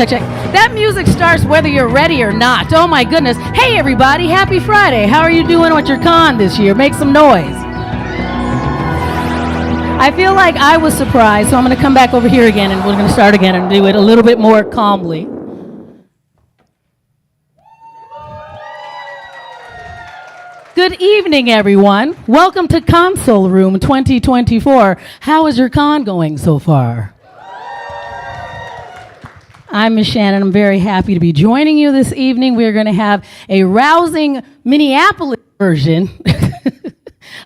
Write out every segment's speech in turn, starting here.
check, check. That music starts whether you're ready or not. Oh my goodness. Hey everybody, happy Friday. How are you doing with your con this year? Make some noise. I feel like I was surprised, so I'm going to come back over here again and we're going to start again and do it a little bit more calmly. Good evening, everyone. Welcome to Console Room 2024. How is your con going so far? I'm Ms. Shannan. I'm very happy to be joining you this evening. We're going to have a rousing Minneapolis version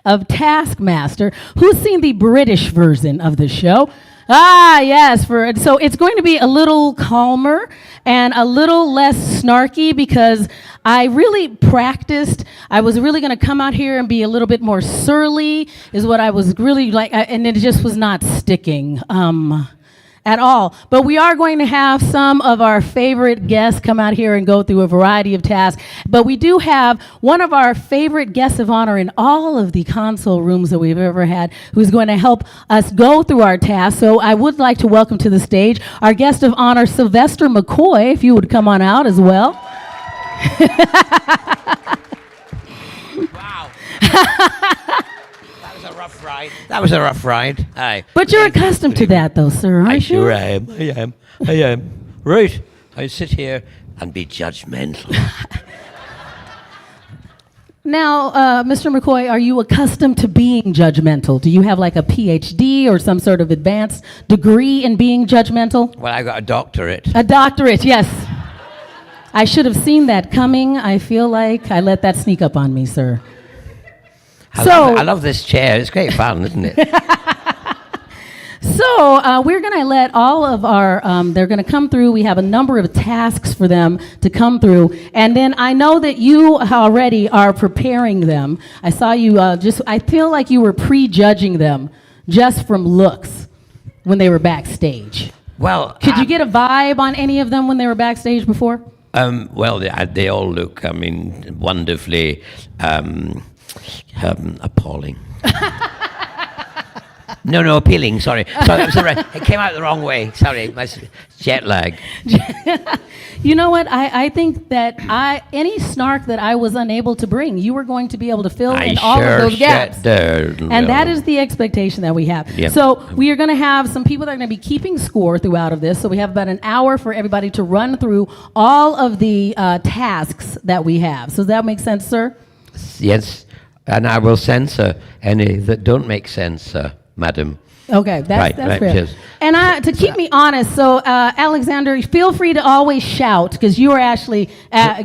of Taskmaster. Who's seen the British version of the show? Ah, yes. So it's going to be a little calmer and a little less snarky because I really practiced. I was really going to come out here and be a little bit more surly is what I was really like, and it just was not sticking at all. But we are going to have some of our favorite guests come out here and go through a variety of tasks. But we do have one of our favorite guests of honor in all of the console rooms that we've ever had who's going to help us go through our tasks. So I would like to welcome to the stage our guest of honor, Sylvester McCoy, if you would come on out as well. Wow. That was a rough ride. Aye. But you're accustomed to that, though, sir, aren't you? Sure am. I am. Right. I sit here and be judgmental. Now, Mr. McCoy, are you accustomed to being judgmental? Do you have like a PhD or some sort of advanced degree in being judgmental? Well, I got a doctorate. A doctorate, yes. I should have seen that coming. I feel like I let that sneak up on me, sir. I love this chair. It's great fun, isn't it? So we're going to let all of our, they're going to come through. We have a number of tasks for them to come through. And then I know that you already are preparing them. I saw you I feel like you were prejudging them just from looks when they were backstage. Well, could you get a vibe on any of them when they were backstage before? Well, they all look, wonderfully appalling. No, appealing, sorry. It came out the wrong way. Sorry, my jet lag. You know what? I think that any snark that I was unable to bring, you were going to be able to fill in all of those gaps. And that is the expectation that we have. Yep. So we are going to have some people that are going to be keeping score throughout of this. So we have about an hour for everybody to run through all of the tasks that we have. So does that make sense, sir? Yes, and I will censor any that don't make sense, madam. Okay, that's fair. Cheers. And to keep me honest, so Alexander, feel free to always shout because you are actually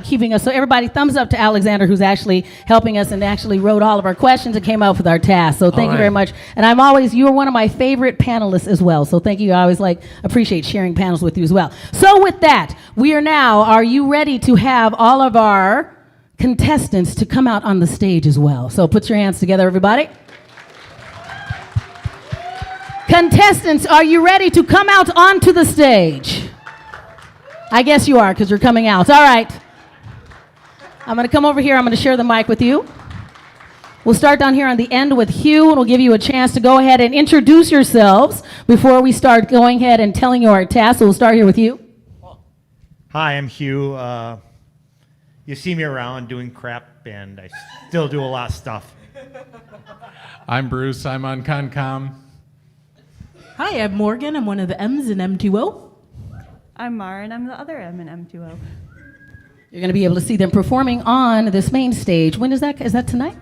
keeping us. So everybody, thumbs up to Alexander, who's actually helping us and actually wrote all of our questions and came up with our tasks. So thank you very much. And you are one of my favorite panelists as well. So thank you. I always appreciate sharing panels with you as well. So with that, are you ready to have all of our contestants to come out on the stage as well? So put your hands together, everybody. Contestants, are you ready to come out onto the stage? I guess you are because you're coming out. All right. I'm going to come over here. I'm going to share the mic with you. We'll start down here on the end with Hugh, and we'll give you a chance to go ahead and introduce yourselves before we start going ahead and telling you our tasks. So we'll start here with you. Hi, I'm Hugh. You see me around doing crap, and I still do a lot of stuff. I'm Bruce. I'm on ConCom. Hi, I'm Morgan. I'm one of the M's in M2O. I'm Maren. I'm the other M in M2O. You're going to be able to see them performing on this main stage. When is that? Is that tonight?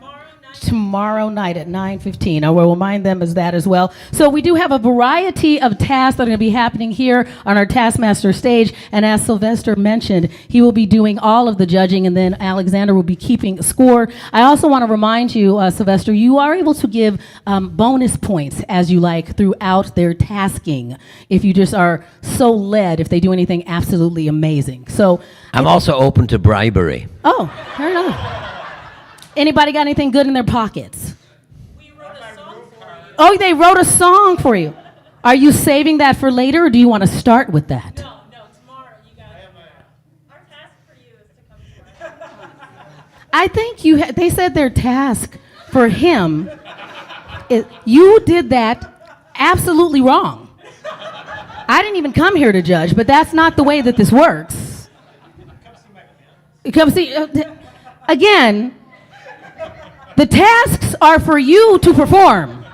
Tomorrow night at 9:15. I will remind them as that as well. So we do have a variety of tasks that are going to be happening here on our Taskmaster stage. And as Sylvester mentioned, he will be doing all of the judging, and then Alexander will be keeping score. I also want to remind you, Sylvester, you are able to give bonus points as you like throughout their tasking if you just are so led, if they do anything absolutely amazing. So I'm also open to bribery. Oh, fair enough. Anybody got anything good in their pockets? We wrote a song for you. Oh, they wrote a song for you. Are you saving that for later, or do you want to start with that? No, tomorrow you got it. Our task for you is to come tomorrow. I think they said their task for him, you did that absolutely wrong. I didn't even come here to judge, but that's not the way that this works. Come see, again, the tasks are for you to perform,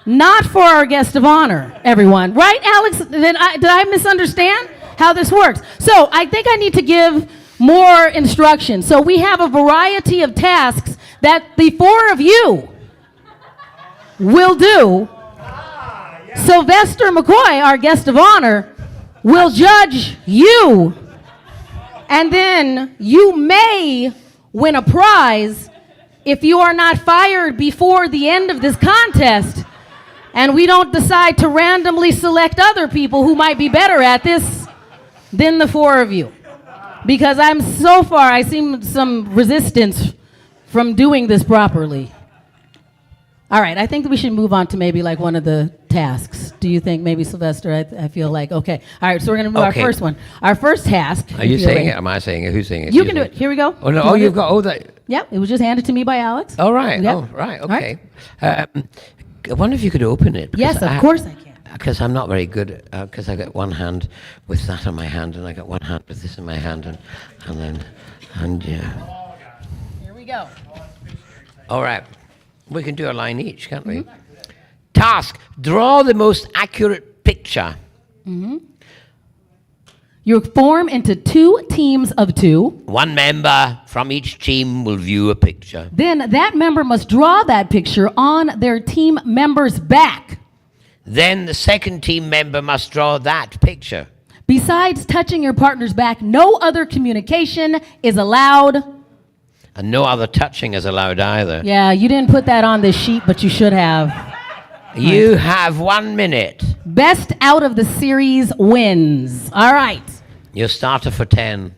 not for our guest of honor, everyone. Right, Alex? Did I misunderstand how this works? So I think I need to give more instruction. So we have a variety of tasks that the four of you will do. Sylvester McCoy, our guest of honor, will judge you. And then you may win a prize if you are not fired before the end of this contest and we don't decide to randomly select other people who might be better at this than the four of you. Because I see some resistance from doing this properly. All right, I think that we should move on to maybe like one of the tasks. Do you think maybe, Sylvester? I feel like, okay. All right, so we're going to move our first one. Our first task. Are you saying it? Am I saying it? Who's saying it? You can do it. Here we go. Oh, no. Oh, you've got all that. Yep, it was just handed to me by Alex. Oh, right. Yep. Oh, right. All right. Okay. I wonder if you could open it. Yes, of course I can. Because I'm not very good, because I got one hand with that in my hand, and I got one hand with this in my hand, and yeah. Here we go. All right. We can do a line each, can't we? Task, draw the most accurate picture. You form into 2 teams of 2. One member from each team will view a picture. Then that member must draw that picture on their team member's back. Then the second team member must draw that picture. Besides touching your partner's back, no other communication is allowed. And no other touching is allowed either. Yeah, you didn't put that on this sheet, but you should have. You have 1 minute. Best out of the series wins. All right. Your starter for 10.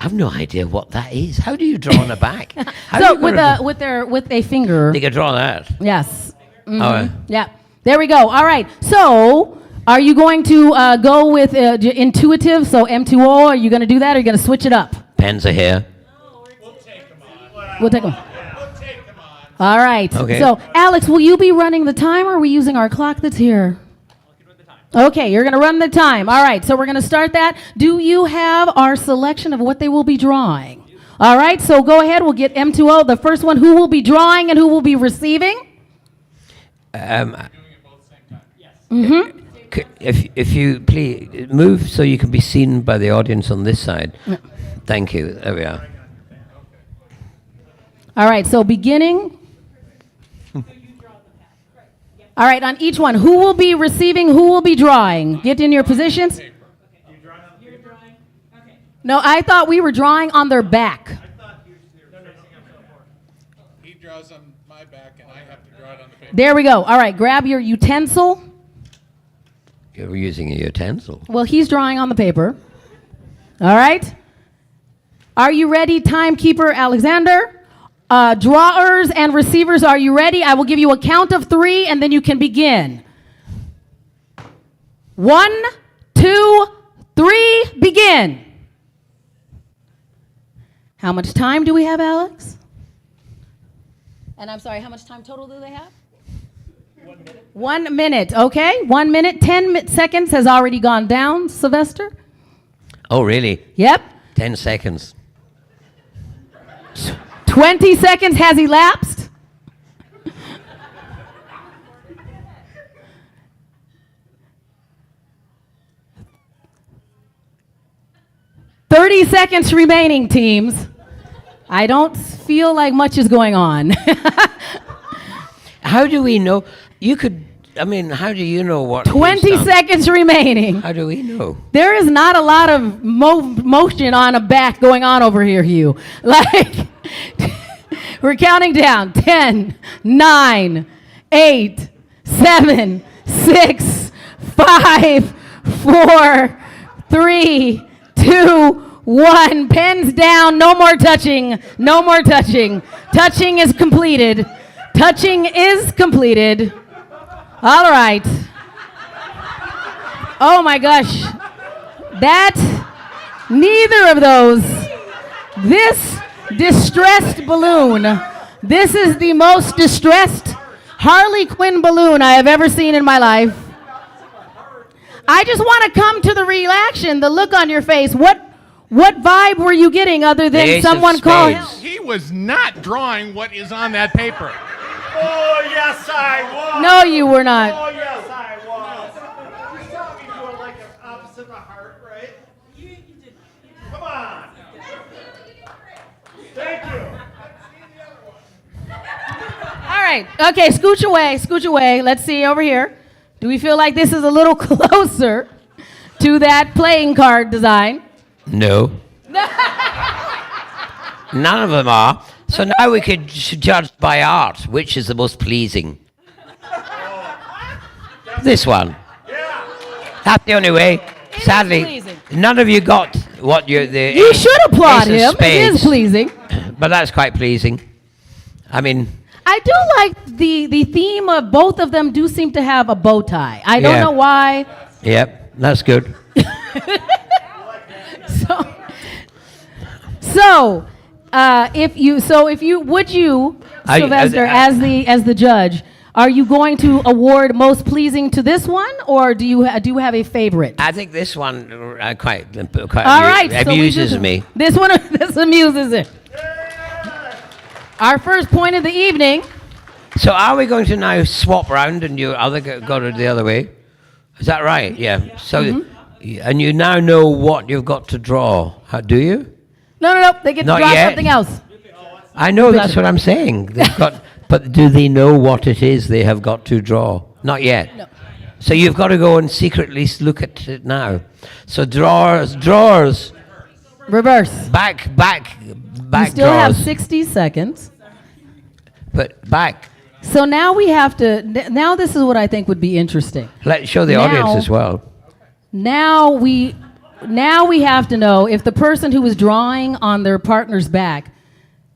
I have no idea what that is. How do you draw on a back? So with a finger. You can draw that. Yes. Oh, Yeah. There we go. All right. So, are you going to go with intuitive? So M2O. Are you going to do that? Or are you going to switch it up? Pens are here. We'll take them. All right. Okay. So, Alex, will you be running the time, or are we using our clock that's here? Okay, you're going to run the time. All right, so we're going to start that. Do you have our selection of what they will be drawing? All right, so go ahead. We'll get M2O, the first one. Who will be drawing and who will be receiving? If you please move so you can be seen by the audience on this side. Thank you. There we are. All right, so beginning. All right, on each one, who will be receiving, who will be drawing? Get in your positions. No, I thought we were drawing on their back. He draws on my back, and I have to draw it on the paper. There we go. All right, grab your utensil. You're using a utensil. Well, he's drawing on the paper. All right. Are you ready, timekeeper Alexander? Drawers and receivers, are you ready? I will give you a count of 3, and then you can begin. 1, 2, 3, begin. How much time do we have, Alex? And I'm sorry, how much time total do they have? 1 minute. 1 minute, okay. 1 minute, 10 seconds has already gone down, Sylvester. Oh, really? Yep. 10 seconds. 20 seconds has elapsed. $30 remaining, teams. I don't feel like much is going on. How do we know? How do you know what? 20 seconds remaining. How do we know? There is not a lot of motion on a back going on over here, Hugh. Like, we're counting down. 10, 9, 8, 7, 6, 5, 4, 3, 2, 1. Pens down. No more touching. No more touching. Touching is completed. Touching is completed. All right. Oh my gosh. Neither of those. This distressed balloon. This is the most distressed Harley Quinn balloon I have ever seen in my life. I just want to come to the reaction, the look on your face. What vibe were you getting other The than ace of someone calling? spades. He was not drawing what is on that paper. Oh, yes, I was. No, you were Oh, not. yes, I was. You saw me do it like an opposite of a heart, right? You did. Come on. Thank you. All right. Okay, scooch away, scooch away. Let's see over here. Do we feel like this is a little closer to that playing card design? No. None of them are. So now we could judge by art which is the most pleasing. This one. That's the only way. Sadly, pleasing. none of you got what you. The You should applaud ace him. of It is spades. pleasing. But that's quite pleasing. I mean, I do like the theme of both of them do seem to have a bow tie. I don't Yeah. know why. yep, that's good. So, if you would you, I- Sylvester, as the judge, are you going to award most pleasing to this one, or do you have a favorite? I think this one quite All right, so we amuses just- me. This one this amuses it. Our first point of the evening. So are we going to now swap round and you other go to the other way? Is that right? Yeah. So, and you now know what you've got to draw. Do you? No. They get to Not draw yet. something else. I know that's what I'm saying. They've got, but do they know what it is they have got to draw? Not yet. No. So you've got to go and secretly look at it now. So drawers, Reverse. back You still have drawers, 60 seconds. but back. So now we have to. Now this is what I think would be interesting. Let's show the Now- audience as well. Now we have to know if the person who is drawing on their partner's back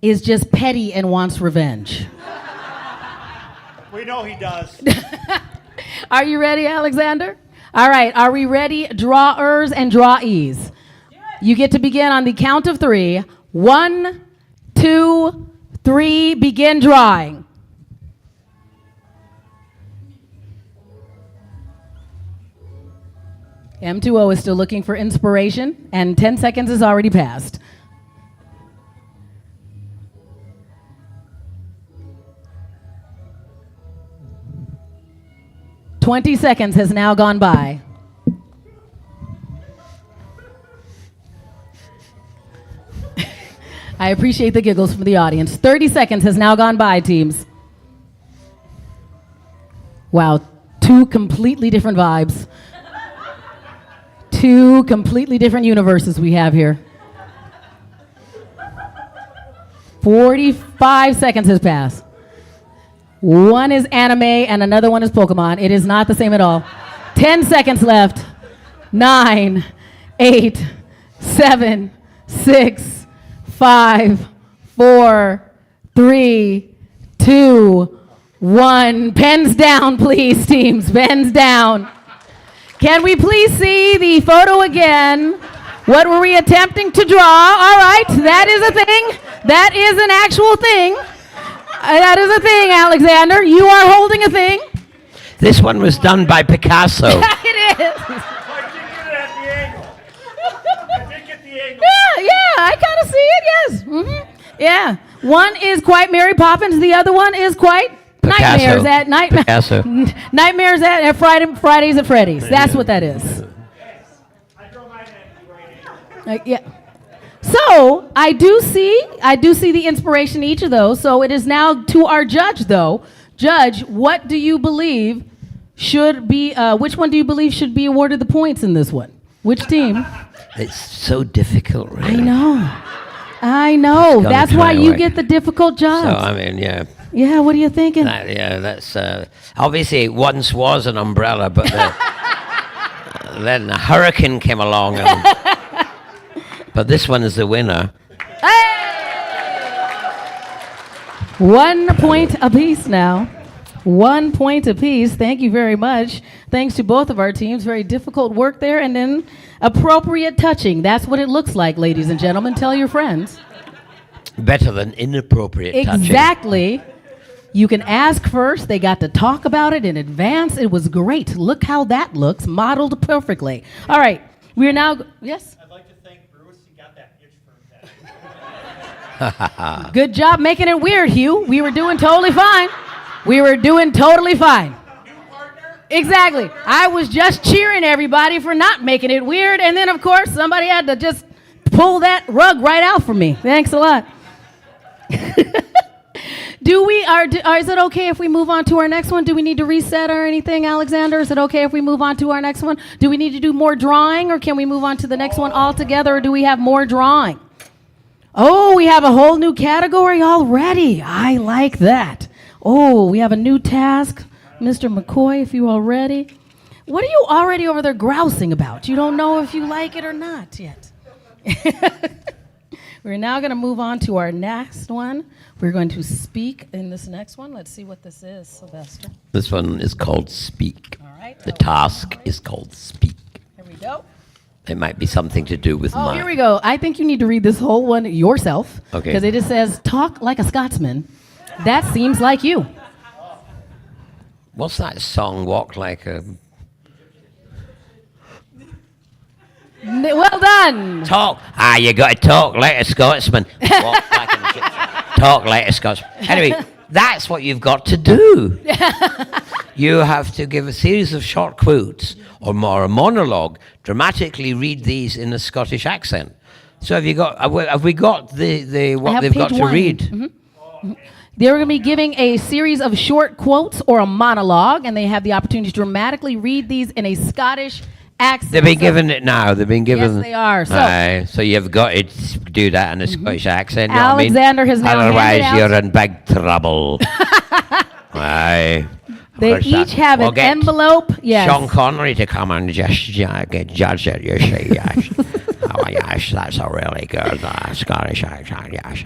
is just petty and wants revenge. We know he does. Are you ready, Alexander? All right. Are we ready, drawers and drawees? You get to begin on the count of 3. 1, 2, 3. Begin drawing. M2O is still looking for inspiration, and 10 seconds has already passed. $20 seconds has now gone by. I appreciate the giggles from the audience. 30 seconds has now gone by, teams. Wow, 2 completely different vibes. 2 completely different universes we have here. 45 seconds has passed. One is anime and another one is Pokemon. It is not the same at all. 10 seconds left. 9, 8, 7, 6, 5, 4, 3, 2, 1. Pens down, please, teams. Pens down. Can we please see the photo again? What were we attempting to draw? All right, that is a thing. That is an actual thing. That is a thing, Alexander. You are holding a thing. This one was done by Picasso. It is. I did get it at the angle. I did get the angle. Yeah, I kind of see it, yes. Yeah. One is quite Mary Poppins. The other one is quite Picasso. Nightmares at Night. Picasso. Nightmares at Fridays at Freddy's. That's what that is. I draw mine at right. Yeah. So I do see the inspiration in each of those. So it is now to our judge, though. Judge, what do you believe should be? Which one do you believe should be awarded the points in this one? Which team? It's so difficult, really. I know. gonna That's why try you away. get the difficult So, jobs. I mean, yeah. Yeah. What are you thinking? That's obviously it once was an umbrella, but then a hurricane came along. But this one is the winner. Hey! 1 point apiece now. 1 point apiece. Thank you very much. Thanks to both of our teams. Very difficult work there, and then appropriate touching. That's what it looks like, ladies and gentlemen. Tell your friends. Better than inappropriate touching. Exactly. You can ask first. They got to talk about it in advance. It was great. Look how that looks, modeled perfectly. All right, we are now, yes? I'd like to thank Bruce. He got that itch for him. Good job making it weird, Hugh. We were doing totally fine. We were doing totally fine. Exactly. I was just cheering everybody for not making it weird, and then, of course, somebody had to just pull that rug right out for me. Thanks a lot. Is it okay if we move on to our next one? Do we need to reset or anything, Alexander? Is it okay if we move on to our next one? Do we need to do more drawing, or can we move on to the next one altogether, or do we have more drawing? Oh, we have a whole new category already. I like that. Oh, we have a new task. Mr. McCoy, if you are ready. What are you already over there grousing about? You don't know if you like it or not yet. We're now going to move on to our next one. We're going to speak in this next one. Let's see what this is, Sylvester. This one is called Speak. All right. The task is called Speak. Here we go. It might be something to do with Oh, here we go. I think you need to read this whole one yourself. Okay. Because it just says, talk like a Scotsman. That seems like you. What's that song? Walk like a... Well done. Talk. You got to talk like a Scotsman. Walk like a... Talk like a Scotsman. Anyway, that's what you've got to do. You have to give a series of short quotes or more a monologue, dramatically read these in a Scottish accent. So have we got the what they've got page to one. read? Mm-hmm. They're going to be giving a series of short quotes or a monologue, and they have the opportunity to dramatically read these in a Scottish accent. They've been given it now. They've been given. Yes, they are. So you've got to do that in a Scottish accent. You know what I mean? Alexander has now Otherwise, handed out- you're in big trouble. Aye. They Of course, each have we'll an get envelope. Yes. Sean Connery to come and just judge it. You see, yes. Oh, yes, that's a really good Scottish accent, yes.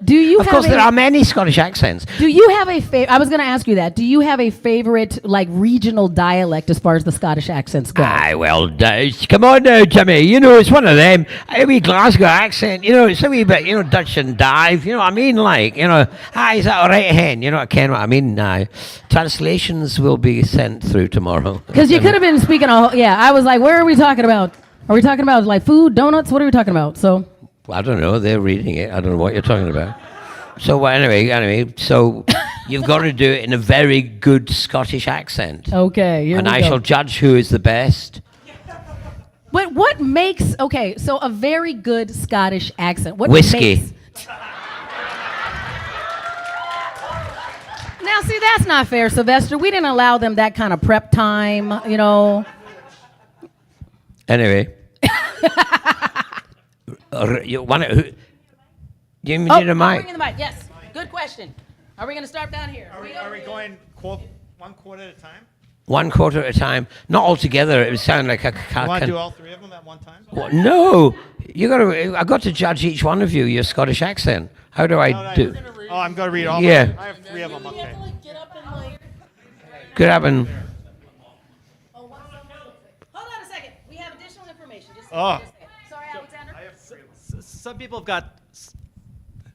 Do you Of have course, a, there are many Scottish accents. Do you have a favorite? I was going to ask you that. Do you have a favorite, like, regional dialect as far as the Scottish accents go? Aye, well, come on now, Jimmy. You know, it's one of them. A wee Glasgow accent, you know, it's a wee bit, you know, Dutch and dive. You know what I mean? Like, you know, is that all right, hen? You know, I ken what I mean now. Translations will be sent through tomorrow. Because you could have been speaking I was like, where are we talking about? Are we talking about, like, food, donuts? What are we talking about? So... I don't know. They're reading it. I don't know what you're talking about. So anyway, so you've got to do it in a very good Scottish accent. Okay, here And we I go. shall judge who is the best. But what makes, okay, so a very good Scottish accent. What Whiskey. makes... Now, see, that's not fair, Sylvester. We didn't allow them that kind of prep time, you know. Anyway. You want to... You need a mic. Bringing the mic, yes. Good question. Are we going to start down here? Are we going one quote at a time? One quarter at a time. Not all together. It would sound like a... You want to do all three of them at one time? What? No. I got to judge each one of you, your Scottish accent. How do I do... Oh, I'm going to read all Yeah. of them. I have three of them, okay. Good happen. Hold on a second. We have additional information. Just Oh. Sorry, Alexander.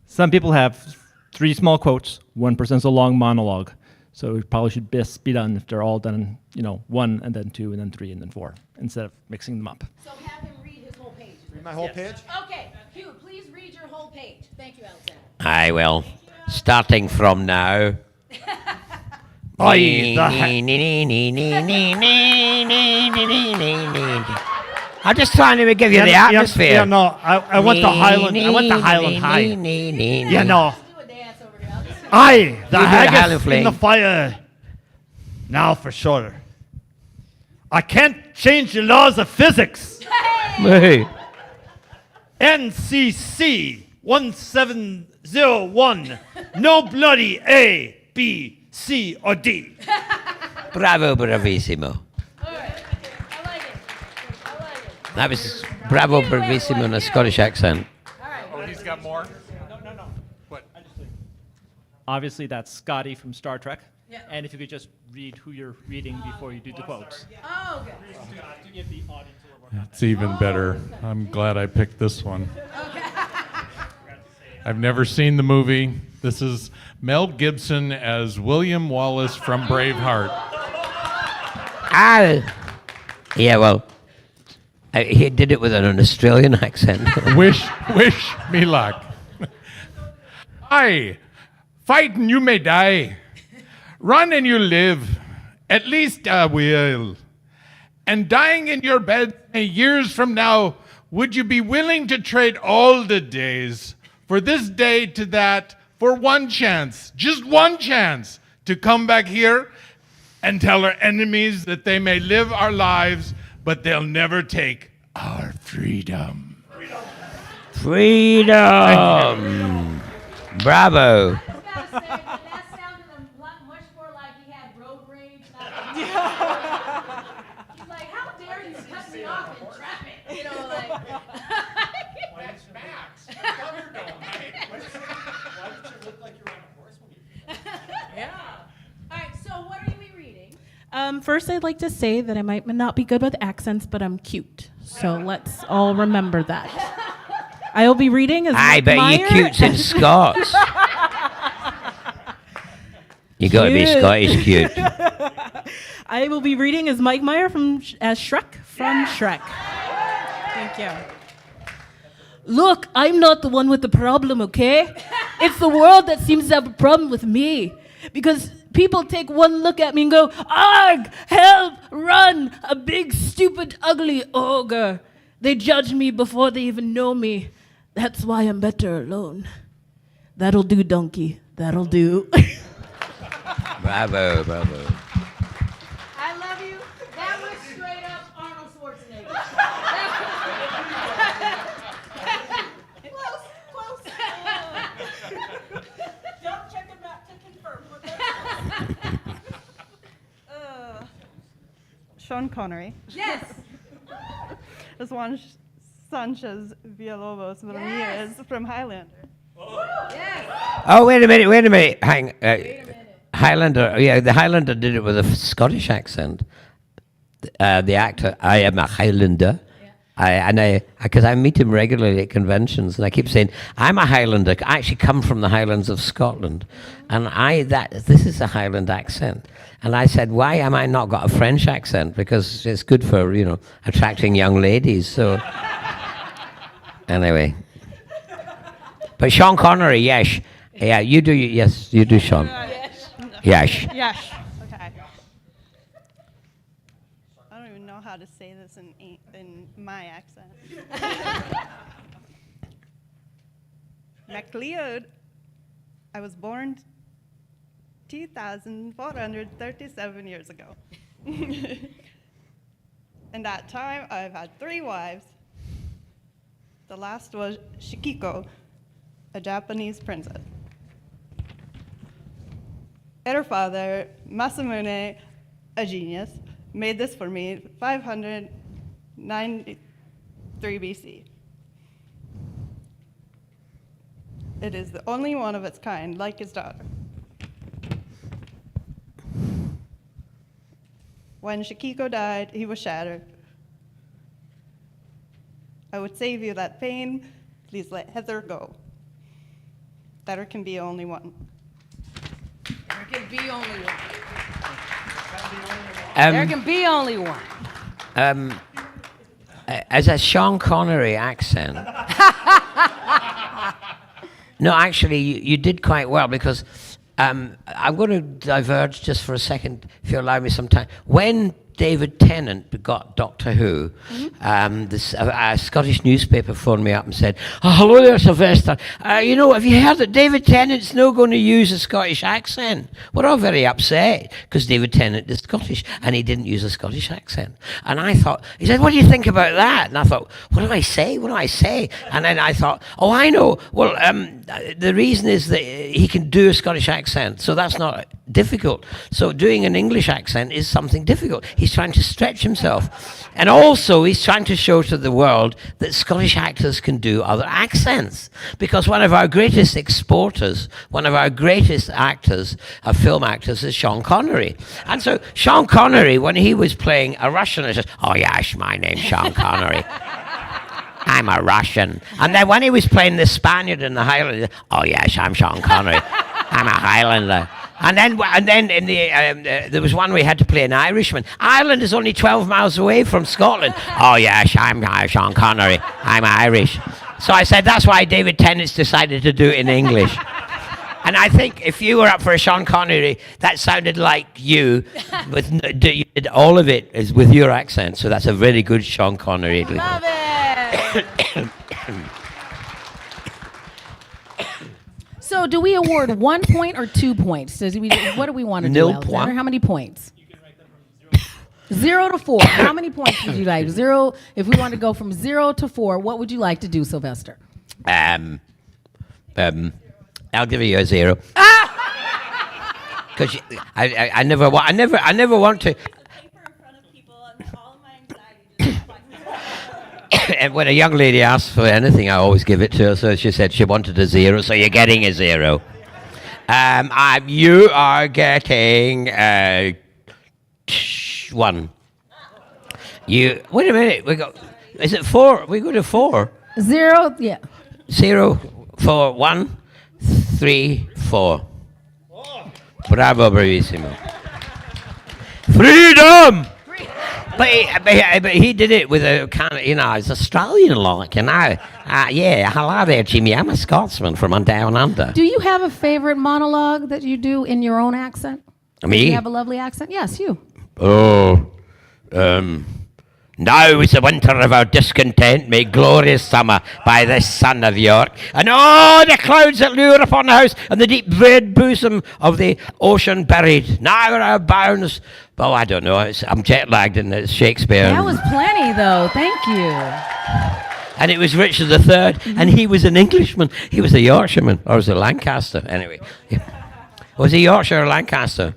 Some people have three small quotes. One presents a long monologue. So it probably should best be done if they're all done, you know, one and then two and then three and then four, instead of mixing them up. So have him read his whole page. Read my whole page? Okay, Hugh, please read your whole page. Thank you, Alexander. Aye, well, starting from now. Aye, I'm just trying to give you the atmosphere. Yeah, no, I want the Highland. I want the Highland high. Yeah, no. Do a dance over here. I'll just sit Aye, the You do the Highland haggis fling. in the fire. Now for sure. I can't change the laws of physics. Hey. NCC 1701. No bloody A, B, C, or D. Bravo, bravissimo. I like it. I like it. That was bravo, bravissimo in a Scottish accent. All right. Oh, he's got more? No. What? Obviously, that's Scotty from Star Trek. Yeah. And if you could just read who you're reading before you do the quotes. Oh, good. That's even better. I'm glad I picked this one. I've never seen the movie. This is Mel Gibson as William Wallace from Braveheart. Yeah, well, he did it with an Australian accent. Wish me luck. Aye, fight and you may die. Run and you live. At least I will. And dying in your bed years from now, would you be willing to trade all the days for this day to that for one chance, just one chance, to come back here and tell our enemies that they may live our lives, but they'll never take our freedom. Freedom! Bravo. I gotta say, that sounded much more like he had road rage. He's like, how dare you cut me off in traffic? You know, like. It's Max. Yeah. All right, so what are you reading? First, I'd like to say that I might not be good with accents, but I'm cute. So let's all remember that. I will be reading as I bet Meyer you're cute in Scots. You got to be Cute. Scottish cute. I will be reading as Mike Meyer as Shrek from Shrek. Thank you. Look, I'm not the one with the problem, okay? It's the world that seems to have a problem with me. Because people take one look at me and go, "Arg! Help! Run! A big, stupid, ugly ogre." They judge me before they even know me. That's why I'm better alone. That'll do, donkey. That'll do. Bravo, bravo. I love you. That was straight up Arnold Schwarzenegger. Close. Don't check him out to confirm. Sean Connery. Yes. As Juan Sanchez Villalobos Ramirez from Highlander. Oh, wait a minute. Highlander, yeah, the Highlander did it with a Scottish accent. The actor, I am a Highlander. Because I meet him regularly at conventions, and I keep saying, I'm a Highlander. I actually come from the Highlands of Scotland. And this is a Highland accent. And I said, why am I not got a French accent? Because it's good for, attracting young ladies. So, anyway. But Sean Connery, yes. Yeah, you do, Sean. Yes. Yes. Okay. I don't even know how to say this in my accent. MacLeod. I was born 2,437 years ago. In that time, I've had 3 wives. The last was Shikiko, a Japanese princess. And her father, Masamune, a genius, made this for me 593 BC. It is the only one of its kind, like his daughter. When Shikiko died, he was shattered. I would save you that pain. Please let Heather go. There can be only one. There can be only one. Um, There can be only one. As a Sean Connery accent. No, actually, you did quite well, because I'm going to diverge just for a second, if you allow me some time. When David Tennant got Doctor Who, a Scottish newspaper phoned me up and said, "Oh, hello there, Sylvester. Have you heard that David Tennant's now going to use a Scottish accent?" We're all very upset, because David Tennant is Scottish, and he didn't use a Scottish accent. And I thought, he said, "What do you think about that?" And I thought, what do I say? And then I thought, oh, I know. Well, the reason is that he can do a Scottish accent, so that's not difficult. So doing an English accent is something difficult. He's trying to stretch himself. And also, he's trying to show to the world that Scottish actors can do other accents. Because one of our greatest exporters, one of our greatest actors, film actors, is Sean Connery. And so Sean Connery, when he was playing a Russian, he says, "Oh, yes, my name's Sean Connery." I'm a Russian. And then when he was playing the Spaniard in the Highlander, oh yes, I'm Sean Connery. I'm a Highlander. And then in the there was one we had to play an Irishman. Ireland is only 12 miles away from Scotland. Oh yes, I'm Sean Connery. I'm Irish. So I said that's why David Tennant's decided to do it in English. And I think if you were up for a Sean Connery, that sounded like you. You did all of it is with your accent. So that's a very good Sean Connery. Love it. So do we award 1 point or 2 points? What do we want to do, Nil Alexander? point. How many points? 0 to 4. How many points would you like? 0. If we want to go from 0 to 4, what would you like to do, Sylvester? I'll give you a 0. Because I never want to. And when a young lady asks for anything, I always give it to her. So she said she wanted a 0, so you're getting a 0. You are getting 1. You wait a minute. Is it 4? We go to 4. 0. Yeah. 0, 4, 1, 3, 4. Bravo, bravissimo. Freedom! But he did it with a kind of, it's Australian-like, yeah, hello there, Jimmy. I'm a Scotsman from down under. Do you have a favorite monologue that you do in your own accent? Me? Do you have a lovely accent? Yes, you. Oh, now is the winter of our discontent, made glorious summer by the sun of York, and all the clouds that lure upon the house, and the deep red bosom of the ocean buried. Now our bounds. Oh, I don't know. I'm jet lagged, and it's Shakespeare. That was plenty, though. Thank you. And it was Richard III, and he was an Englishman. He was a Yorkshireman, or was it Lancaster? Anyway, was he Yorkshire or Lancaster?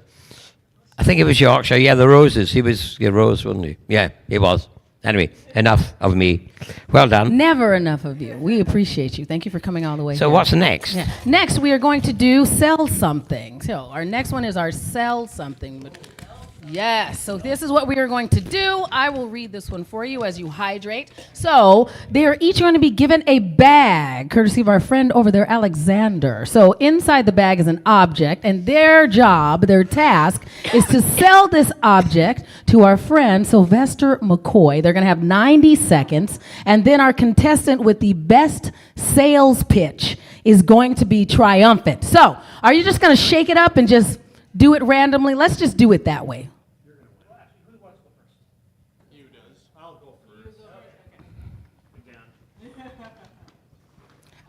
I think it was Yorkshire. Yeah, the Roses. He was a Rose, wasn't he? Yeah, he was. Anyway, enough of me. Well done. Never enough of you. We appreciate you. Thank you for coming all the way So here. what's next? Yeah. Next, we are going to do Sell Something. So our next one is our Sell Something. Yes, so this is what we are going to do. I will read this one for you as you hydrate. So they are each going to be given a bag, courtesy of our friend over there, Alexander. So inside the bag is an object, and their job, their task, is to sell this object to our friend, Sylvester McCoy. They're going to have 90 seconds, and then our contestant with the best sales pitch is going to be triumphant. So are you just going to shake it up and just do it randomly? Let's just do it that way.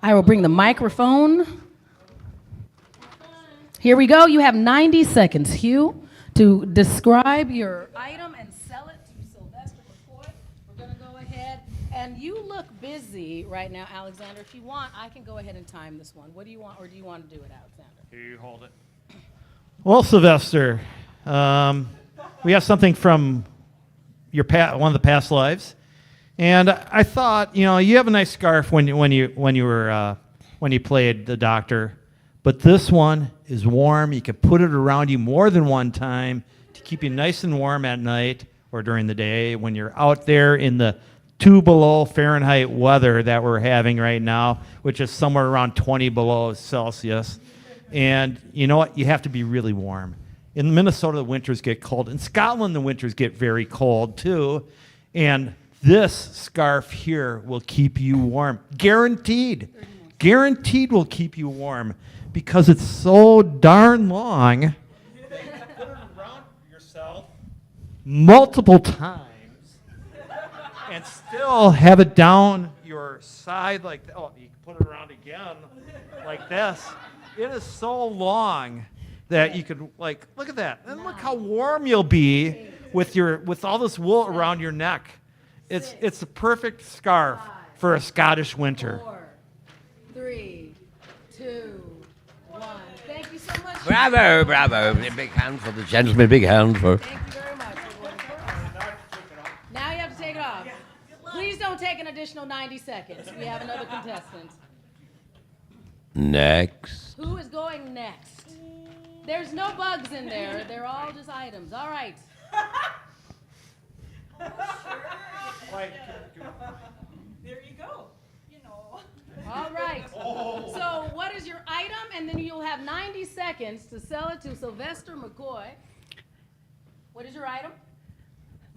I will bring the microphone. Here we go. You have 90 seconds, Hugh, to describe your item and sell it to Sylvester McCoy. We're going to go ahead. And you look busy right now, Alexander. If you want, I can go ahead and time this one. What do you want, or do you want to do it, Alexander? Here, you hold it. Well, Sylvester, we have something from your one of the past lives. And I thought, you have a nice scarf when you played the doctor, but this one is warm. You can put it around you more than one time to keep you nice and warm at night or during the day when you're out there in the 2 below Fahrenheit weather that we're having right now, which is somewhere around 20 below Celsius. And you know what? You have to be really warm. In Minnesota, the winters get cold. In Scotland, the winters get very cold too. And this scarf here will keep you warm. Guaranteed. Guaranteed will keep you warm because it's so darn long. You can put it around yourself multiple times and still have it down your side like that. Oh, you can put it around again like this. It is so long that you could, look at that. And look how warm you'll be with all this wool around your neck. It's a perfect scarf for a Scottish winter. 4, 3, 2, 1. Thank you so much. Bravo, bravo. A big hand for the gentleman, big hand for... Thank you very much. Now you have to take it off. Please don't take an additional 90 seconds. We have another contestant. Next. Who is going next? There's no bugs in there. They're all just items. All right. There you go. You know. All right. So what is your item? And then you'll have 90 seconds to sell it to Sylvester McCoy. What is your item?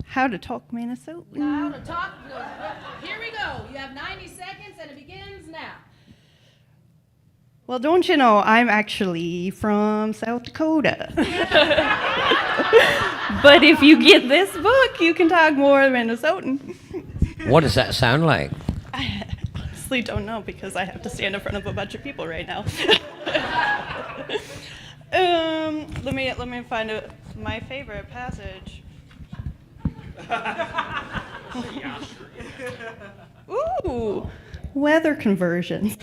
How to talk Minnesota. How to talk. Here we go. You have 90 seconds and it begins now. Well, don't you know, I'm actually from South Dakota. But if you get this book, you can talk more Minnesotan. What does that sound like? I honestly don't know because I have to stand in front of a bunch of people right now. Let me find my favorite passage. Ooh, weather conversions.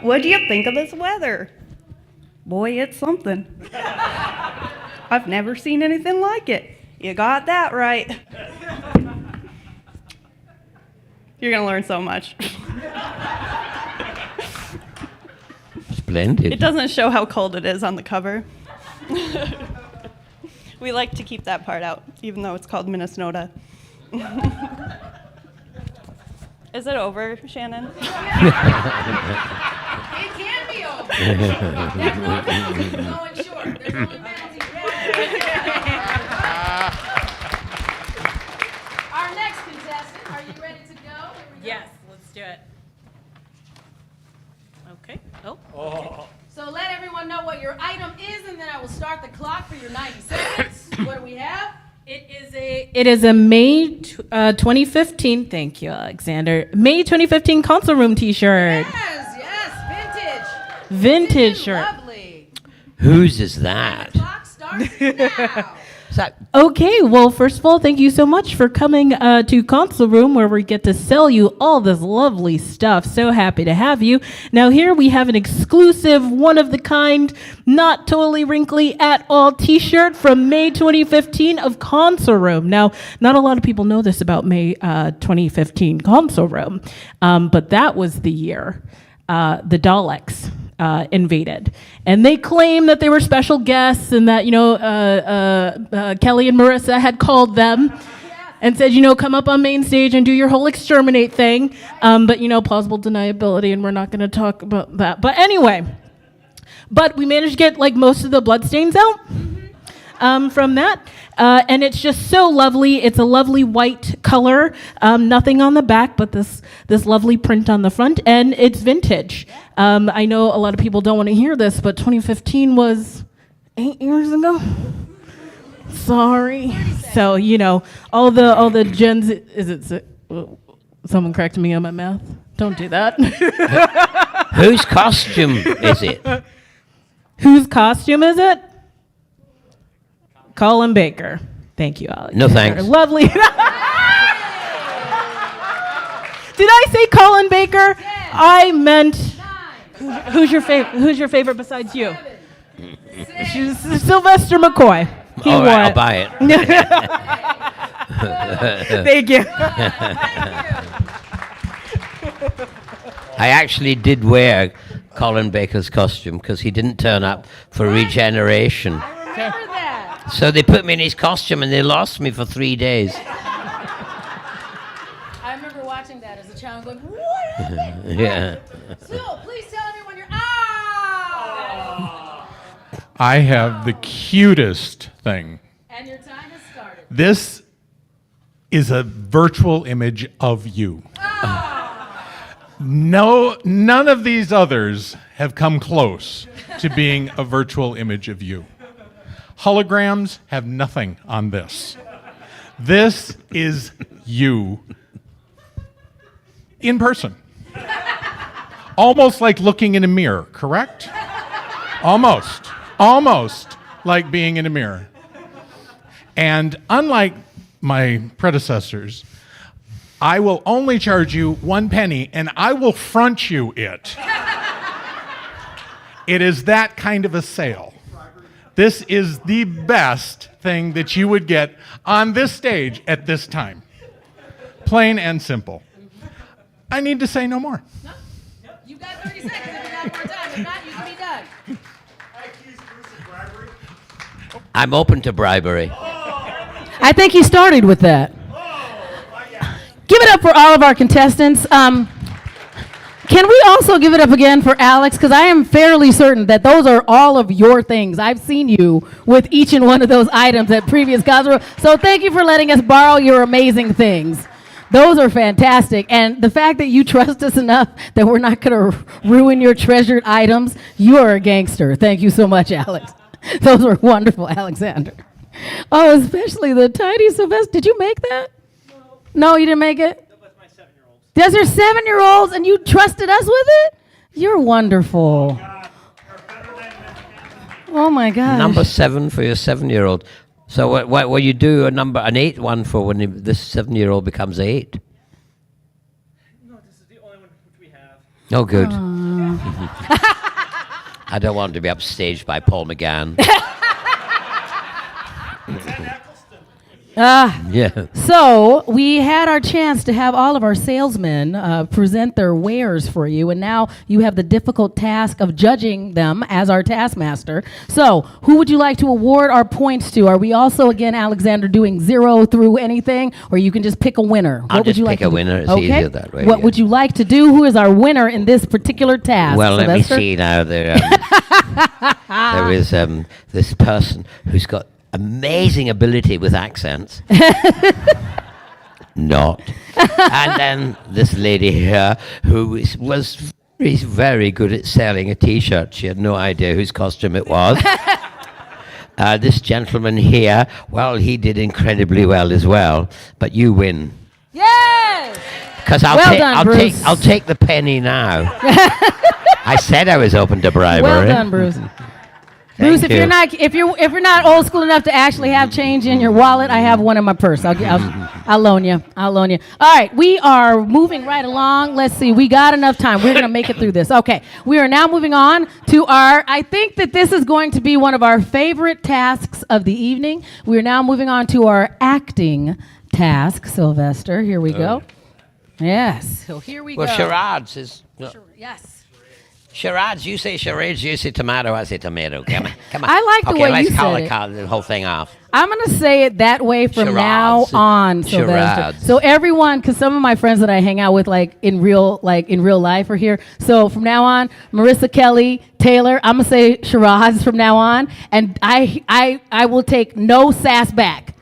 What do you think of this weather? Boy, it's something. I've never seen anything like it. You got that right. You're gonna learn so much. Splendid. It doesn't show how cold it is on the cover. We like to keep that part out, even though it's called Minnesota. Is it over, Shannon? It can be over. There's no penalty for going short. There's only penalty. Our next contestant, are you ready to go? Here we go. Yes, let's do it. Okay. Oh. So let everyone know what your item is, and then I will start the clock for your 90 seconds. What do we have? It is a May 2015. Thank you, Alexander. May 2015 console room T-shirt. Yes, Vintage shirt. Lovely. Whose is that? Clock starts now. Is that Okay, well, first of all, thank you so much for coming to Console Room, where we get to sell you all this lovely stuff. So happy to have you. Now here we have an exclusive, one-of-the-kind, not totally wrinkly at all T-shirt from May 2015 of Console Room. Now, not a lot of people know this about May 2015 Console Room, but that was the year the Daleks invaded. And they claim that they were special guests and that, Kelly and Marissa had called them and said, come up on main stage and do your whole exterminate thing. But, plausible deniability, and we're not going to talk about that. But anyway, we managed to get, most of the bloodstains out from that. And it's just so lovely. It's a lovely white color, nothing on the back, but this lovely print on the front, and it's vintage. I know a lot of people don't want to hear this, but 2015 was 8 years ago. Sorry. So, all the gens, someone corrected me on my math? Don't do that. whose costume is it? Whose costume is it? Colin Baker. Thank you, Alex. No thanks. Lovely. Did I say Colin Baker? I meant who's your favorite besides you? She's Sylvester McCoy. He All wore right, I'll it. buy it. Thank you. I actually did wear Colin Baker's costume because he didn't turn up for regeneration. Remember that. So they put me in his costume and they lost me for 3 days. I remember watching that as a child going, what happened? Yeah. Sue, please tell everyone you're out. I have the cutest thing. And your time has started. This is a virtual image of you. No, none of these others have come close to being a virtual image of you. Holograms have nothing on this. This is you in person. Almost like looking in a mirror, correct? Almost like being in a mirror. And unlike my predecessors, I will only charge you 1 penny and I will front you it. It is that kind of a sale. This is the best thing that you would get on this stage at this time. Plain and simple. I need to say no more. No, you've got 30 seconds if you got more time. If not, you can be done. I'm open to bribery. I think he started with that. Give it up for all of our contestants. Can we also give it up again for Alex? Because I am fairly certain that those are all of your things. I've seen you with each and one of those items at previous Cosmo. So thank you for letting us borrow your amazing things. Those are fantastic. And the fact that you trust us enough that we're not going to ruin your treasured items, you are a gangster. Thank you so much, Alex. Those were wonderful, Alexander. Oh, especially the tiny Sylvester. Did you make that? No, you didn't make it? Those are 7-year-olds, and you trusted us with it? You're wonderful. Oh my gosh. Number 7 for your 7-year-old. So what will you do an 8 one for when this 7-year-old becomes 8? No, this is the only one which we have. Oh, good. I don't want to be upstaged by Paul McGann. Yeah. So we had our chance to have all of our salesmen present their wares for you, and now you have the difficult task of judging them as our taskmaster. So who would you like to award our points to? Are we also, again, Alexander, doing 0 through anything, or you can just pick a winner? I'll What would just you like pick a to do? winner. It's Okay. easier that way. What yeah. would you like to do? Who is our winner in this particular task? Well, let me Sylvester? see now. There is this person who's got amazing ability with accents. Not. And then this lady here who was very good at selling a T-shirt. She had no idea whose costume it was. This gentleman here, well, he did incredibly well as well. But you win. Yes! Because Well done, Bruce. I'll take the penny now. I said I was open to bribery. Well done, Bruce. Bruce, if you. you're not old school enough to actually have change in your wallet, I have one in my purse. I'll loan you. I'll loan you. All right, we are moving right along. Let's see, we got enough time. We're gonna make it through this. Okay, we are now moving on to I think that this is going to be one of our favorite tasks of the evening. We are now moving on to our acting task, Sylvester. Here we go. Yes. So here we Well, go. charades is. Yes. Charades, you say charades, you say tomato, I say tomato. Come on. I like the way let's you call said it. Call the whole thing off. I'm going to say it that way from Charades. now on, Sylvester. Charades. So everyone, because some of my friends that I hang out with, like in real life, are here. So from now on, Marissa, Kelly, Taylor, I'm gonna say charades from now on, and I will take no sass back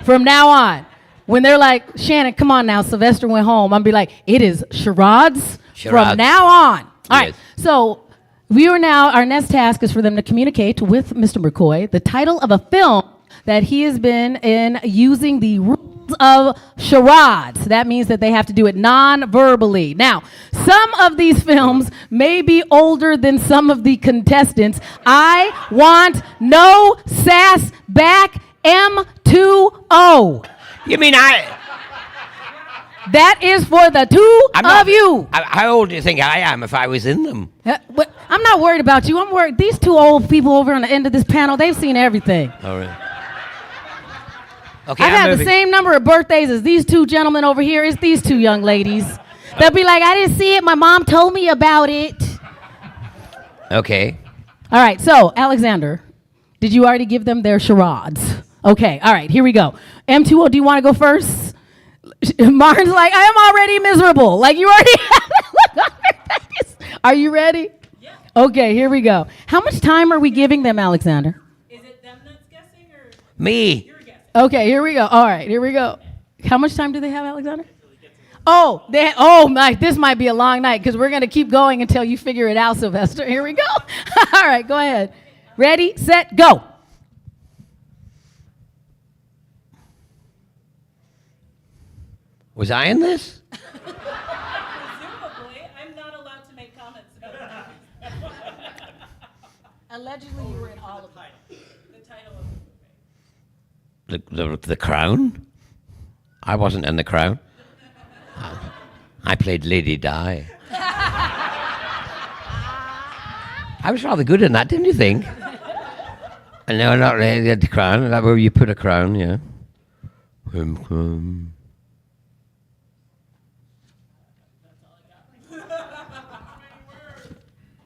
from now on. When they're like, Shannan, come on now, Sylvester went home, I'm be like, it is charades from Charades. now on. All right. Yes. So our next task is for them to communicate with Mr. McCoy the title of a film that he has been in using the rules of charades. That means that they have to do it non-verbally. Now, some of these films may be older than some of the contestants. I want no sass back, M2O. You mean That is for the two of you. How old do you think I am if I was in them? I'm not worried about you. I'm worried. These two old people over on the end of this panel, they've seen everything. All right. Okay, I've had the same number of birthdays as these two gentlemen over here. It's these two young ladies. They'll be like, I didn't see it. My mom told me about it. Okay. All right. So, Alexander, did you already give them their charades? Okay. All right. Here we go. M2O, do you want to go first? Maren's like, I am already miserable. Like, you already have it. Look on their face. Are you ready? Yeah. Okay, here we go. How much time are we giving them, Alexander? Is it them that's guessing or Me. you're guessing? Okay, here we go. All right, here we go. How much time do they have, Alexander? This might be a long night because we're going to keep going until you figure it out, Sylvester. Here we go. All right, go ahead. Ready, set, go. Was I in this? Presumably, I'm not allowed to make comments about that. Allegedly, you were in all of them. The title of the movie. The Crown? I wasn't in The Crown. I played Lady Di. I was rather good in that, didn't you think? And no, not really The Crown. That where you put a crown, yeah.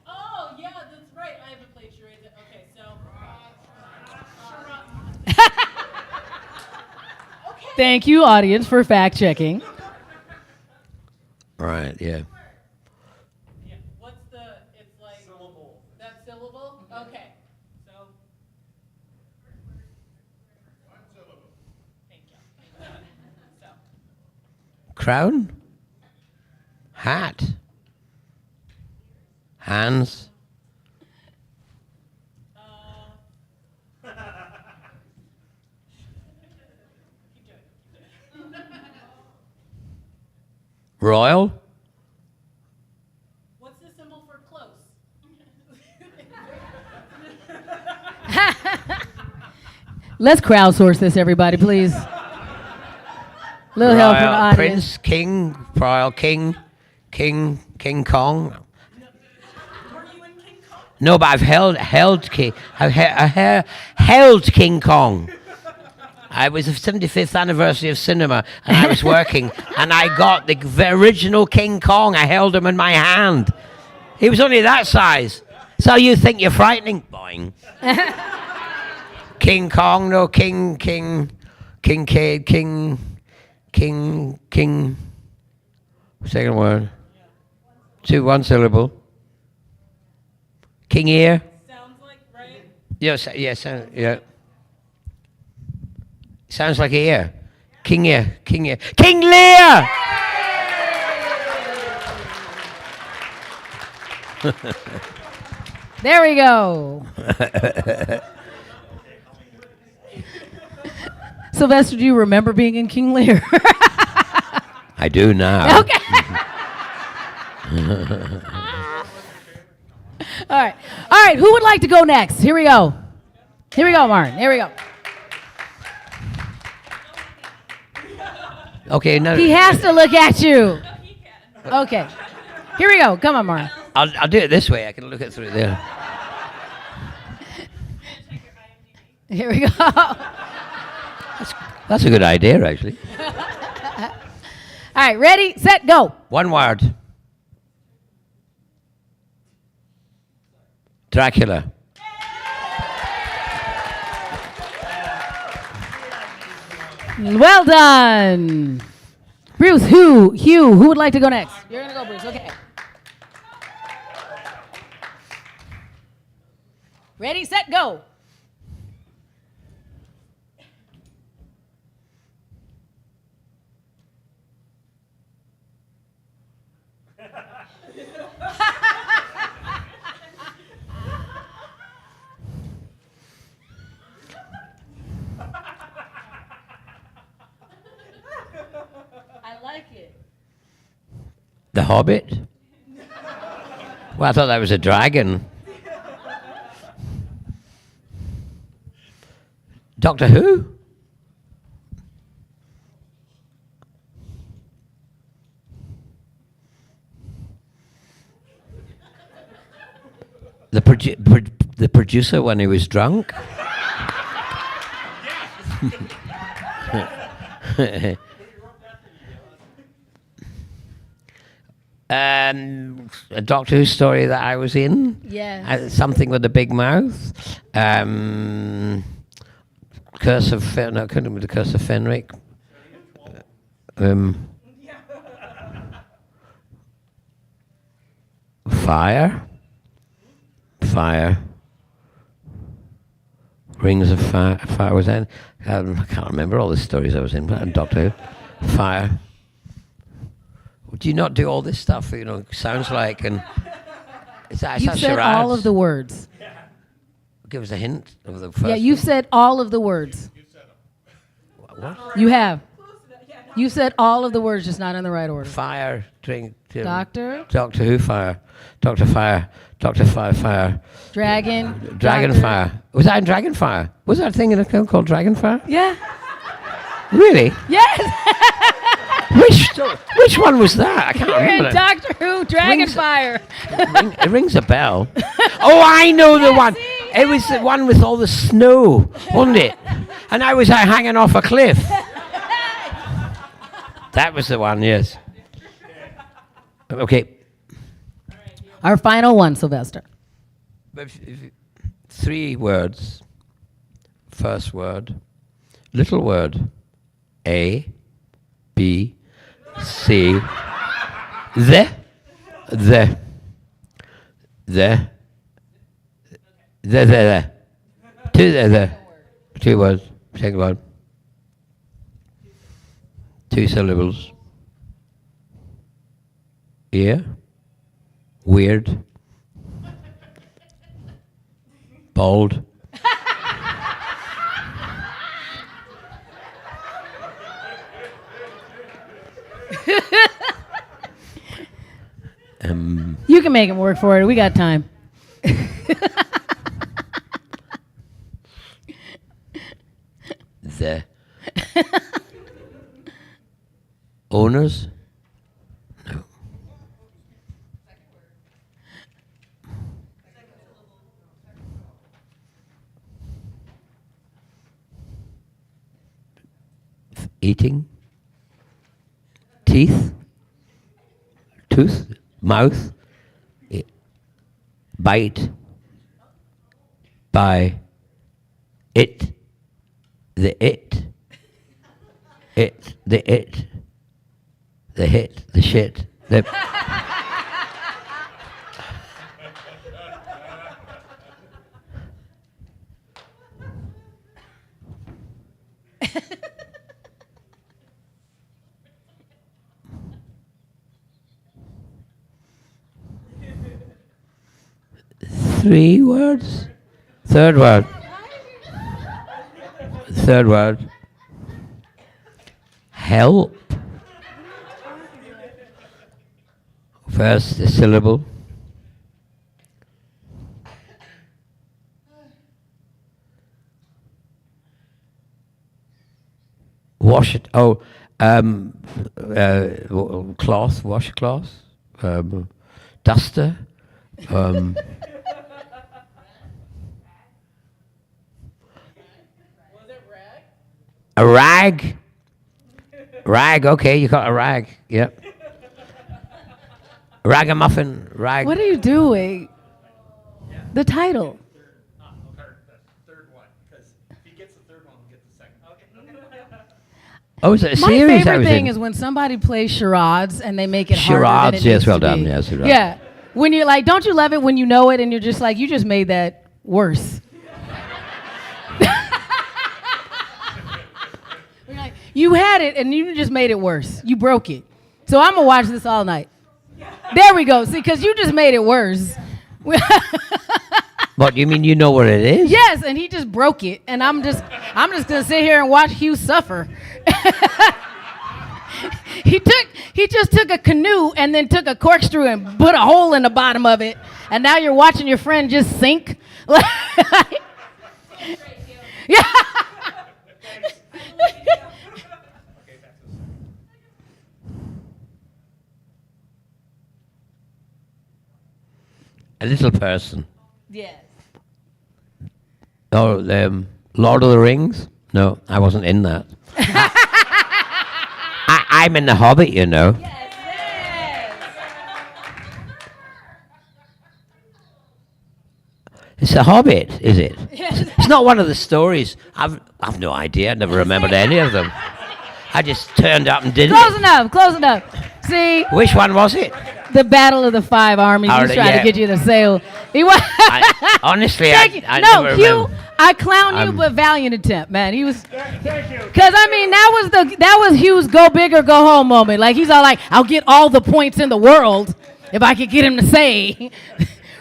Oh, yeah, that's right. I haven't played charades yet. Okay, so. Thank you, audience, for fact checking. right, yeah. Yeah. What's the? It's like syllable. That syllable. Okay. So. One syllable. Thank you. So. Crown? Hat? Hands? Royal? What's the symbol for close? Let's crowdsource this, everybody, please. Little help from the Royal audience. Prince, King, Royal King, King Kong. Were you in King Kong? No, but I've held King Kong. I was the 75th anniversary of cinema, and I was working, and I got the original King Kong. I held him in my hand. He was only that size. So you think you're frightening? Boing. King Kong, no, King. Second word. One syllable. King ear. Sounds like, right? Yes, yeah. Sounds like ear. King ear. King Lear! There we go. Sylvester, do you remember being in King Lear? I do now. Okay. All right. Who would like to go next? Here we go, Maren. Here we go. Okay, now He has to look at you. Okay. Here we go. Come on, Maren. I'll do it this way. I can look it through there. Here we go. That's a good idea, actually. All right. Ready, set, go. One word. Dracula. Well done. Bruce, Hugh, who would like to go next? You're going to go, Bruce. Okay. Ready, set, go. I like it. The Hobbit? Well, I thought that was a dragon. Doctor Who? The producer when he was drunk? A Doctor Who story that I was in. Yeah. Something with a big mouth. Curse of no, it couldn't be the Curse of Fenric. Fire. Rings of Fire. Fire was that? I can't remember all the stories I was in. But Doctor Who. Fire. Do you not do all this stuff? You know, sounds like and. It's that You've said charades. all of the words. Give us a hint of the first. Yeah, you've said all of the words. What? You have. You said all of the words, just not in the right order. Fire. Doctor. Doctor Who. Fire. Doctor Fire. Doctor Fire. Fire. Dragon. Dragon Doctor. Fire. Was that in Dragon Fire? Was that a thing in a film called Dragon Fire? Yeah. Really? Yes. Which one was that? I can't You're remember. in Doctor Who, Dragonfire. It rings a bell. Oh, I know the one. It was the one with all the snow, wasn't it? And I was hanging off a cliff. That was the one, yes. Okay. Our final one, Sylvester. 3 words. First word. Little word. A, B, C, The. Two words. Second word. 2 syllables. Yeah. Weird. Bald. You can make him work for it. We got time. The owners? No. Eating? Teeth? Tooth? Mouth? Bite? By? It? The it, the hit, the shit, the... Three words? Third word. Third word. Help. First a syllable. Wash it. Oh, cloth. Washcloth. Duster. A rag? Rag, okay, you got a rag, yep. Ragamuffin, rag. What are you doing? The title. Third one, because if he gets the third one, he'll get the second. Oh, is it a My series? I favorite was thing in? is when somebody plays charades and they make it harder Charades, than it yes, needs well to done, be. yes, right. Yeah. When you're like, don't you love it when you know it and you're just like, you just made that worse. You're like, you had it and you just made it worse. You broke it. So I'm gonna watch this all night. There we go. See, because you just made it worse. What, you mean you know what it is? Yes, and he just broke it, and I'm just gonna sit here and watch Hugh suffer. He just took a canoe and then took a corkscrew and put a hole in the bottom of it, and now you're watching your friend just sink. Yeah. A little person. Yes. Oh, Lord of the Rings? No, I wasn't in that. I'm in The Hobbit, you know. It's The Hobbit, is it? It's not one of the stories. I've no idea. I never remembered any of them. I just turned up and did Close it. enough. Close enough. See, Which one was it? the Battle of the Five Armies. He's trying to yeah. get you to say. He was. Honestly, Thank you. I No, never Hugh, remember. I clown you, but valiant attempt, man. He was. Because I mean, that was Hugh's go big or go home moment. Like he's all like, I'll get all the points in the world if I could get him to say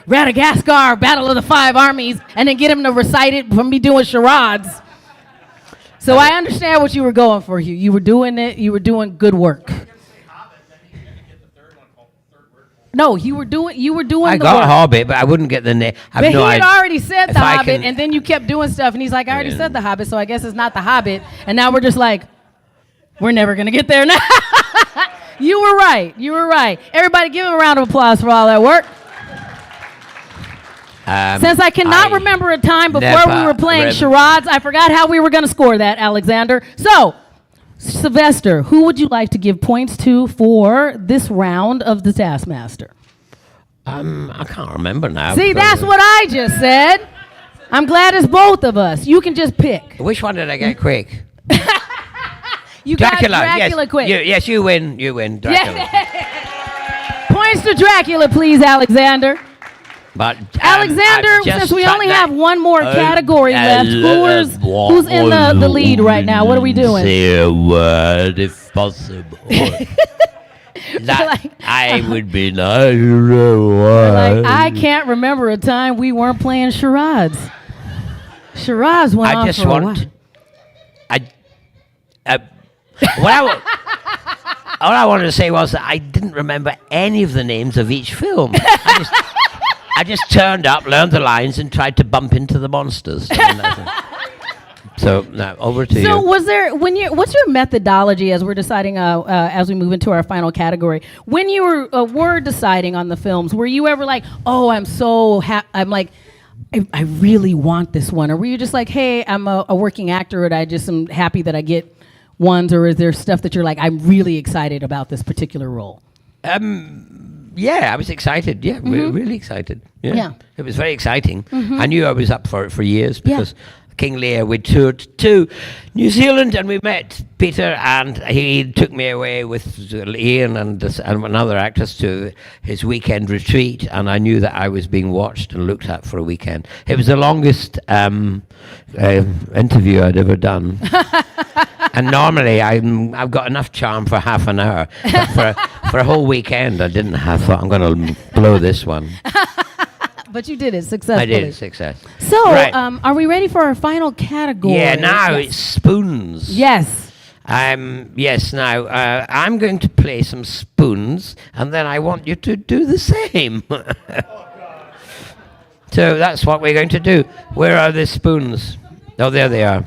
Madagascar, Battle of the Five Armies, and then get him to recite it from me doing charades. So I understand what you were going for, Hugh. You were doing it. You were doing good work. No, you were doing I the work. got Hobbit, but I wouldn't get the name. But he had already said if The I Hobbit, can- and then you kept doing stuff, and he's like, I already Yeah. said The Hobbit, so I guess it's not The Hobbit. And now we're just like, we're never going to get there now. You were right. You were right. Everybody give him a round of applause for all that work. Since I cannot remember a time before we were playing charades, I forgot how we were going to score that, Alexander. So, Sylvester, who would you like to give points to for this round of the Taskmaster? I can't remember now. See, that's what I just said. I'm glad it's both of us. You can just pick. Which one did I get quick? You Dracula. got Dracula yes. quick. Yes, you win. You win. Dracula. Yeah. Mr. Dracula, please, Alexander. But Alexander, I've just since we shut only that- have one more category left, who's in the lead right now? What are we doing? Say a word if possible. That Like- I would be nice. Like, Like, I can't remember a time we weren't playing charades. Charades went on I just for a while. want. What all I wanted to say was that I didn't remember any of the names of each film. I just turned up, learned the lines, and tried to bump into the monsters. So now over to So you. was there what's your methodology as we're deciding as we move into our final category? When you were deciding on the films, were you ever like, oh, I'm like, I really want this one, or were you just like, hey, I'm a working actor and I just am happy that I get ones, or is there stuff that you're like, I'm really excited about this particular role? Yeah, I was excited. Yeah, really excited. Yeah. It was very exciting. I knew I was up for it for years Yeah. because King Lear, we toured to New Zealand and we met Peter, and he took me away with Ian and another actress to his weekend retreat, and I knew that I was being watched and looked at for a weekend. It was the longest interview I'd ever done. And normally I've got enough charm for half an hour, but for a whole weekend I didn't have. Thought I'm going to blow this one. But you did it successfully. I did success. So, Right. are we ready for our final category? Yeah, now Yes. it's spoons. Yes. Yes, now I'm going to play some spoons, and then I want you to do the same. So that's what we're going to do. Where are the spoons? Oh, there they are.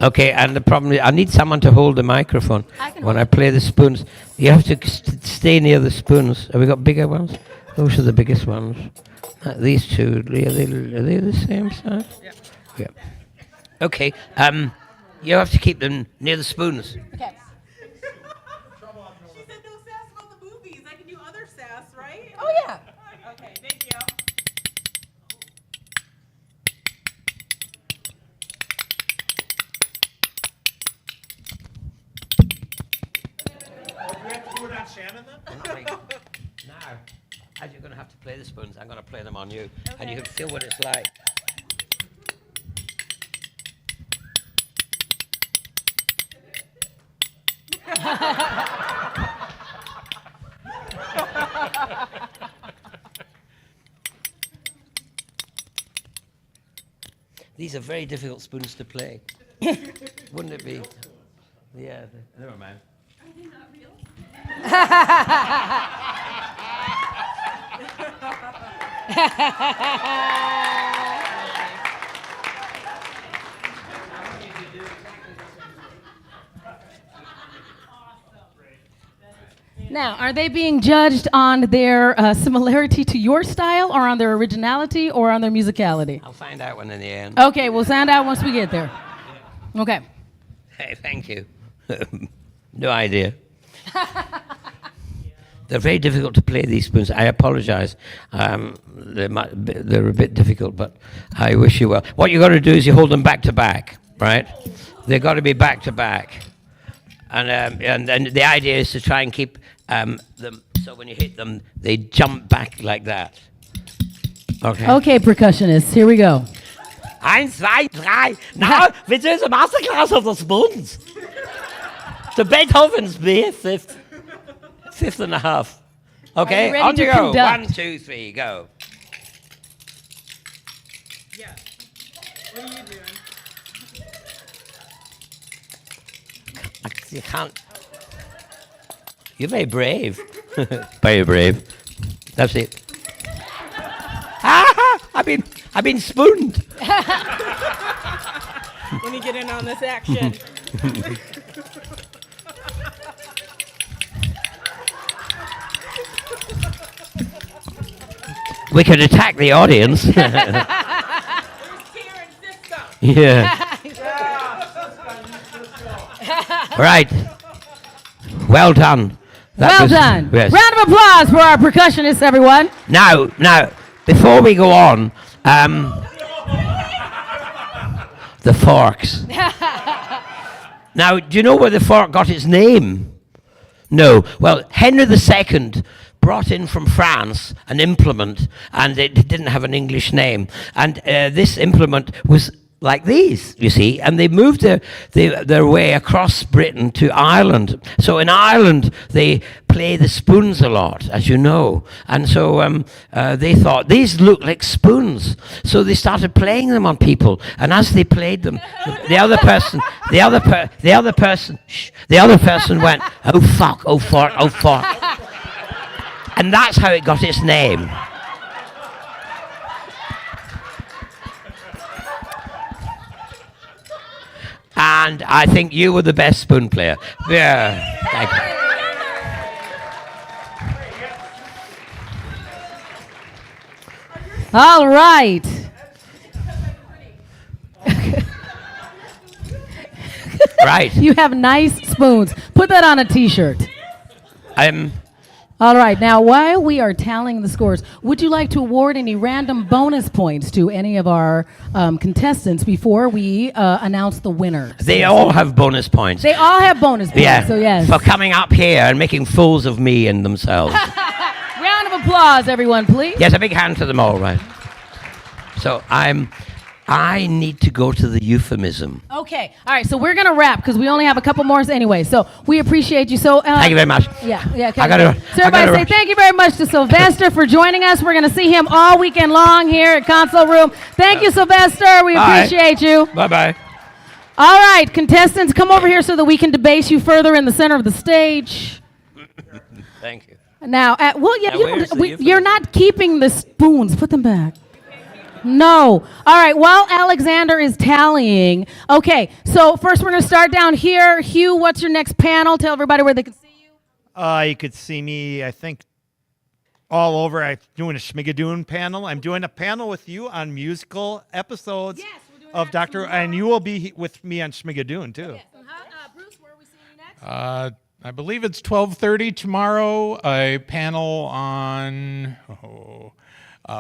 Okay, and the problem is I need someone to hold the microphone when I play the spoons. You have to stay near the spoons. Have we got bigger ones? Those are the biggest ones. These two, are they the same size? Yeah. Okay, you have to keep them near the spoons. Okay. She said no sass about the movies. I can do other sass, right? Oh, yeah. Okay, thank you. Now, as you're going to have to play the spoons, I'm going to play them on you, and you can feel what it's like. These are very difficult spoons to play. Wouldn't it be? Yeah, never mind. Now, are they being judged on their similarity to your style, or on their originality, or on their musicality? I'll find out one in the end. Okay, we'll sound out once we get there. Okay. Hey, thank you. No idea. They're very difficult to play, these spoons. I apologize. They're a bit difficult, but I wish you well. What you got to do is you hold them back to back, right? They've got to be back to back. And the idea is to try and keep them, so when you hit them, they jump back like that. Okay. Okay, percussionists, here we go. 1, 2, 3. Now, we do the masterclass of the spoons. The Beethoven's B, fifth and a half. Okay, ready on to you go. conduct? 1, 2, 3, go. Yeah. What are you doing? You can't. You're very brave. Very brave. That's it. Ah! I've been spooned. Let me get in on this action. We could attack the audience. Yeah. Right. Well done. Well done. Yes. Round of applause for our percussionists, everyone. Now, before we go on, the forks. Now, do you know where the fork got its name? No. Well, Henry II brought in from France an implement, and it didn't have an English name. And this implement was like these, you see, and they moved their way across Britain to Ireland. So in Ireland, they play the spoons a lot, as you know. And so they thought, these look like spoons. So they started playing them on people. And as they played them, the other person went, oh fuck, oh fuck, oh fuck. And that's how it got its name. And I think you were the best spoon player. Yeah, thank you. All right. Right. You have nice spoons. Put that on a T-shirt. All right. Now, while we are tallying the scores, would you like to award any random bonus points to any of our contestants before we announce the winners? They all have bonus points. They all have bonus points. Yeah. So yes. For coming up here and making fools of me and themselves. Round of applause, everyone, please. Yes, a big hand to them all, right? So I need to go to the euphemism. Okay. All right. So we're gonna wrap because we only have a couple more anyway. So we appreciate you. So Thank you very much. Yeah. Okay. I gotta- So everybody say thank you very much to Sylvester for joining us. We're gonna see him all weekend long here at Console Room. Thank you, Sylvester. We Bye. appreciate you. Bye-bye. All right, contestants, come over here so that we can debase you further in the center of the stage. Thank you. Now, well, yeah, Now, you where's don't, the you're not keeping the spoons. Put them back. No. All right, while Alexander is tallying. Okay, so first we're going to start down here. Hugh, what's your next panel? Tell everybody where they can see you. You could see me, I think, all over. I'm doing a Schmigadoon panel. I'm doing a panel with you on musical episodes of Doctor, and you will be with me on Schmigadoon, too. Yes. Bruce, where are we seeing you next? I believe it's 12:30 tomorrow. A panel on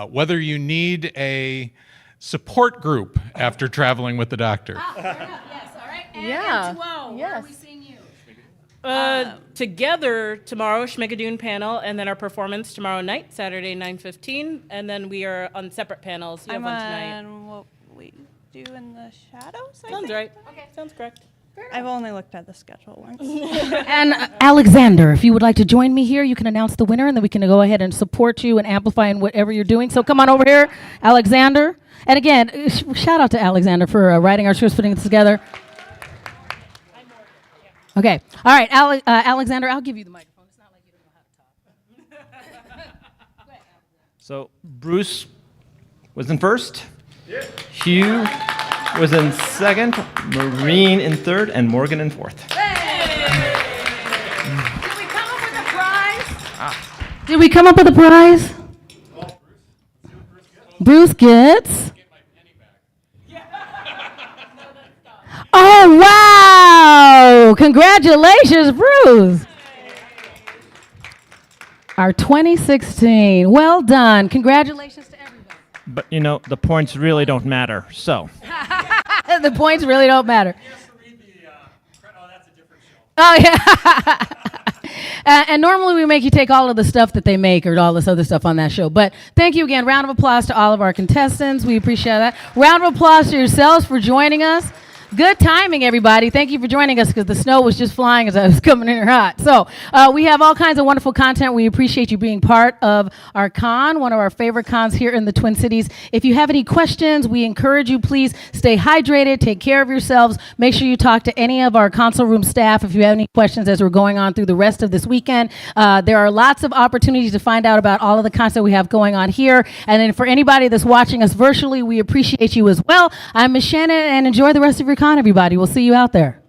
whether you need a support group after traveling with the doctor. Yes, all right. And Yeah. M2O, where are we seeing you? Together tomorrow, Schmigadoon panel, and then our performance tomorrow night, Saturday 9:15, and then we are on separate panels. You have I'm one tonight. on what we do in the shadows. I Sounds think. right. Okay, sounds correct. I've only looked at the schedule once. And Alexander, if you would like to join me here, you can announce the winner, and then we can go ahead and support you and amplify in whatever you're doing. So come on over here, Alexander. And again, shout out to Alexander for writing our scripts, putting this together. Okay. All right, Alexander, I'll give you the microphone. It's not like you don't know how to talk. So Bruce was in first. Hugh was in second. Maren in third, and Morgan in fourth. Did we come up with a prize? Did we come up with a prize? Bruce gets. Oh, wow! Congratulations, Bruce! Our 2016. Well done. Congratulations to everybody. But you know, the points really don't matter. So The points really don't matter. Oh, yeah. And normally we make you take all of the stuff that they make or all this other stuff on that show. But thank you again. Round of applause to all of our contestants. We appreciate that. Round of applause to yourselves for joining us. Good timing, everybody. Thank you for joining us because the snow was just flying as I was coming in here hot. So we have all kinds of wonderful content. We appreciate you being part of our con, one of our favorite cons here in the Twin Cities. If you have any questions, we encourage you, please stay hydrated, take care of yourselves. Make sure you talk to any of our console room staff if you have any questions as we're going on through the rest of this weekend. There are lots of opportunities to find out about all of the content we have going on here. And then for anybody that's watching us virtually, we appreciate you as well. I'm Ms. Shannan, and enjoy the rest of your con, everybody. We'll see you out there.